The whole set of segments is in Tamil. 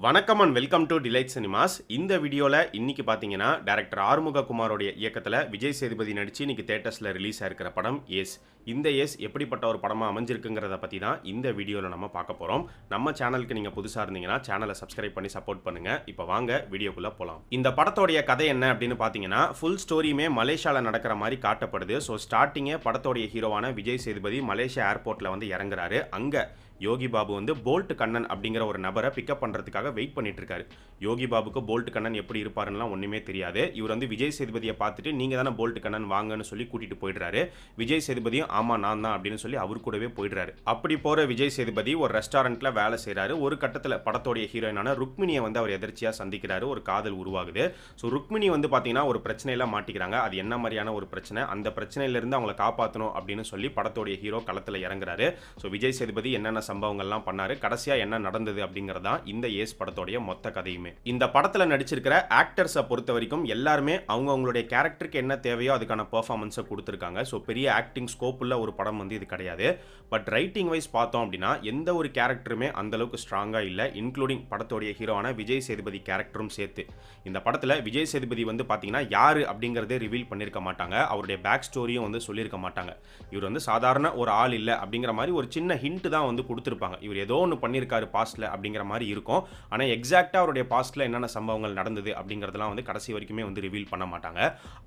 வணக்கம் and welcome to delight cinemas. இந்த வீடியோவில் இன்னைக்கு பார்த்தீங்கன்னா டைரக்டர் ஆறுமுக குமாரோடைய இயக்கத்தில் விஜய் சேதுபதி நடித்து இன்னைக்கு தேட்டர்ஸில் ரிலீஸ் ஆகிருக்கிற படம் ஏஸ். இந்த ஏஸ் எப்படிப்பட்ட ஒரு படமாக அமைஞ்சிருக்குங்கிறத பற்றி தான் இந்த வீடியோவில் நம்ம பார்க்க போகிறோம். நம்ம சேனலுக்கு நீங்கள் புதுசாக இருந்தீங்கன்னா சேனலை சப்ஸ்கிரைப் பண்ணி சப்போர்ட் பண்ணுங்கள். இப்போ வாங்க வீடியோக்குள்ளே போகலாம். இந்த படத்தோடைய கதை என்ன அப்படின்னு பார்த்தீங்கன்னா, ஃபுல் ஸ்டோரியுமே மலேசியாவில் நடக்கிற மாதிரி காட்டப்படுது. ஸோ ஸ்டார்டிங்கே படத்தோடைய ஹீரோவான விஜய் சேதுபதி மலேசியா ஏர்போர்ட்டில் வந்து இறங்குறாரு. அங்கே யோகி பாபு வந்து போல்ட் கண்ணன் அப்படிங்கிற ஒரு நபரை பிக்கப் பண்ணுறதுக்காக வெயிட் பண்ணிட்டு இருக்காரு. யோகி பாபுக்கு போல்ட் கண்ணன் எப்படி இருப்பாருன்னா ஒன்றுமே தெரியாது. இவர் வந்து விஜய் சேதுபதியை பார்த்துட்டு நீங்கள் தானே போல்ட் கண்ணன் வாங்கன்னு சொல்லி கூட்டிகிட்டு போயிடுறாரு. விஜய் சேதுபதியும் ஆமாம் நான் தான் அப்படின்னு சொல்லி அவர் கூடவே போயிடுறாரு. அப்படி போகிற விஜய் சேதுபதி ஒரு ரெஸ்டாரண்ட்டில் வேலை செய்கிறாரு. ஒரு கட்டத்தில் படத்தோடைய ஹீரோயினான ருக்மிணியை வந்து அவர் எதிர்ச்சியாக சந்திக்கிறாரு. ஒரு காதல் உருவாகுது. ஸோ ருக்மிணி வந்து பார்த்தீங்கன்னா ஒரு பிரச்சனையெல்லாம் மாட்டிக்கிறாங்க. அது என்ன மாதிரியான ஒரு பிரச்சனை, அந்த பிரச்சனையிலிருந்து அவங்களை காப்பாற்றணும் அப்படின்னு சொல்லி படத்தோடைய ஹீரோ களத்தில் இறங்குறாரு. ஸோ விஜய் சேதுபதி என்னென்ன சம்பவங்கள்லாம் பண்ணாரு, கடைசியா என்ன நடந்தது அப்படிங்கறதா இந்த ஏஸ் படத்தோடைய மொத்த கதையுமே. இந்த படத்துல நடிச்சிருக்கிற ஆக்டர்ஸை பொறுத்த வரைக்கும் எல்லாருமே அவங்களுடைய கேரக்டருக்கு என்ன தேவையோ அதுக்கான பெர்ஃபார்மன்ஸை கொடுத்துருக்காங்க. ஸோ பெரிய ஆக்டிங் ஸ்கோப் உள்ள ஒரு படம் வந்து இது கிடையாது. பட் ரைட்டிங் வைஸ் பார்த்தோம் அப்படின்னா எந்த ஒரு கேரக்டருமே அந்த அளவுக்கு ஸ்ட்ராங்கா இல்லை, இன்க்ளூடிங் படத்தோடைய ஹீரோவான விஜய் சேதுபதி கேரக்டரும் சேர்த்து. இந்த படத்துல விஜய் சேதுபதி வந்து பாத்தீங்கன்னா யாரு அப்படிங்கறதே ரிவீல் பண்ணிருக்க மாட்டாங்க. அவருடைய பேக் ஸ்டோரியும் வந்து சொல்லியிருக்க மாட்டாங்க. இவர் வந்து சாதாரண ஒரு ஆள் இல்லை அப்படிங்கிற மாதிரி ஒரு சின்ன ஹிண்ட் தான் வந்து கொடுத்துருப்பாங்க. இவர் ஏதோ ஒன்று பண்ணியிருக்காரு பாஸ்ட்ல அப்படிங்கிற மாதிரி இருக்கும். ஆனால் எக்ஸாக்டா அவருடைய பாஸ்ட்ல என்னென்ன சம்பவங்கள் நடந்தது அப்படிங்கிறதெல்லாம் வந்து கடைசி வரைக்குமே வந்து ரிவீல் பண்ண மாட்டாங்க.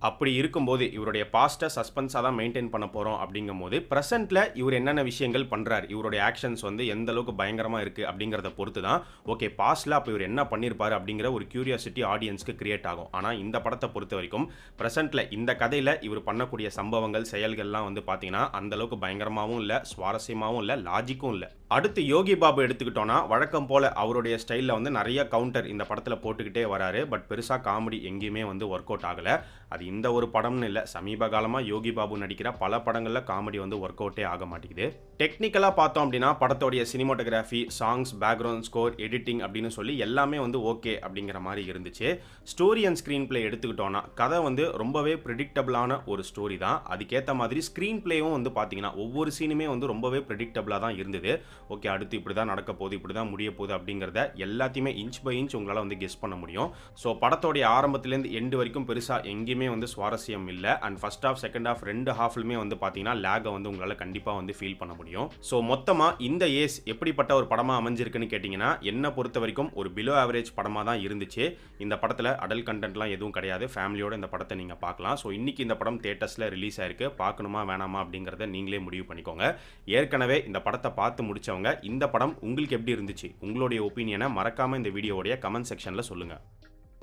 அப்படி இருக்கும்போது இவருடைய பாஸ்ட்டை சஸ்பென்ஸாக தான் மெயின்டைன் பண்ண போகிறோம் அப்படிங்கும் போது ப்ரெசென்ட்ல இவர் என்னென்ன விஷயங்கள் பண்ணுறாரு, இவருடைய ஆக்ஷன்ஸ் வந்து எந்த அளவுக்கு பயங்கரமாக இருக்குது அப்படிங்கிறத பொறுத்து தான் ஓகே பாஸ்ட்ல அப்போ இவர் என்ன பண்ணியிருப்பாரு அப்படிங்கிற ஒரு கியூரியாசிட்டி ஆடியன்ஸ்க்கு கிரியேட் ஆகும். ஆனால் இந்த படத்தை பொறுத்த வரைக்கும் ப்ரெசென்ட்ல இந்த கதையில் இவர் பண்ணக்கூடிய சம்பவங்கள் செயல்கள்லாம் வந்து பார்த்தீங்கன்னா அந்த அளவுக்கு பயங்கரமாகவும் இல்லை, சுவாரஸ்யமாகவும் இல்லை, லாஜிக்கும் இல்லை. அடுத்து யோகி பாபு எடுத்துக்கிட்டோன்னா வழக்கம் போல அவருடைய ஸ்டைலில் வந்து நிறைய கவுண்டர் இந்த படத்தில் போட்டுக்கிட்டே வராரு. பட் பெருசாக காமெடி எங்கேயுமே வந்து ஒர்க் அவுட் ஆகலை. அது இந்த ஒரு படம்னு இல்லை, சமீப காலமாக யோகி பாபு நடிக்கிற பல படங்களில் காமெடி வந்து ஒர்க் அவுட்டே ஆக மாட்டேங்குது. டெக்னிக்கலாக பார்த்தோம் அப்படின்னா படத்தோடைய cinematography, songs, background score, editing அப்படின்னு சொல்லி எல்லாமே வந்து ஓகே அப்படிங்கிற மாதிரி இருந்துச்சு. ஸ்டோரி அண்ட் ஸ்க்ரீன் பிளே எடுத்துக்கிட்டோன்னா கதை வந்து ரொம்பவே ப்ரெடிக்டபிளான ஒரு ஸ்டோரி தான். அதுக்கேற்ற மாதிரி ஸ்க்ரீன் பிளேயும் வந்து பார்த்தீங்கன்னா ஒவ்வொரு சீனுமே வந்து ரொம்பவே ப்ரெடிக்டபிளாக தான் இருந்தது. ஓகே அடுத்து இப்படி தான் நடக்க போகுது, இப்படி தான் முடிய போகுது அப்படிங்கிறத எல்லாத்தையுமே இன்ச் பை இன்ச் உங்களால் வந்து கெஸ் பண்ண முடியும். ஸோ படத்தோடைய ஆரம்பத்துலேருந்து எண்டு வரைக்கும் பெருசாக எங்கேயுமே வந்து சுவாரஸ்யம் இல்லை. And first half second half ரெண்டு ஹாஃப்லுமே வந்து பார்த்தீங்கன்னா லேகை வந்து உங்களால் கண்டிப்பாக வந்து ஃபீல் பண்ண முடியும். ஸோ மொத்தமாக இந்த ஏஸ் எப்படிப்பட்ட ஒரு படமாக அமைஞ்சிருக்குன்னு கேட்டிங்கன்னா என்னை பொறுத்த வரைக்கும் ஒரு பிலோ ஆவரேஜ் படமாக தான் இருந்துச்சு. இந்த படத்தில் அடல்ட் கண்டென்ட்லாம் எதுவும் கிடையாது. ஃபேமிலியோட இந்த படத்தை நீங்கள் பார்க்கலாம். ஸோ இன்னைக்கு இந்த படம் தியேட்டர்ஸில் ரிலீஸ் ஆயிருக்கு. பார்க்கணுமா வேணாமா அப்படிங்கிறத நீங்களே முடிவு பண்ணிக்கோங்க. ஏற்கனவே இந்த படத்தை பார்த்து முடிச்சவங்க இந்த படம் உங்களுக்கு எப்படி இருந்துச்சு, உங்களுடைய ஒப்பீனியனை மறக்காம இந்த வீடியோவுடைய கமெண்ட் செக்ஷன்ல சொல்லுங்க.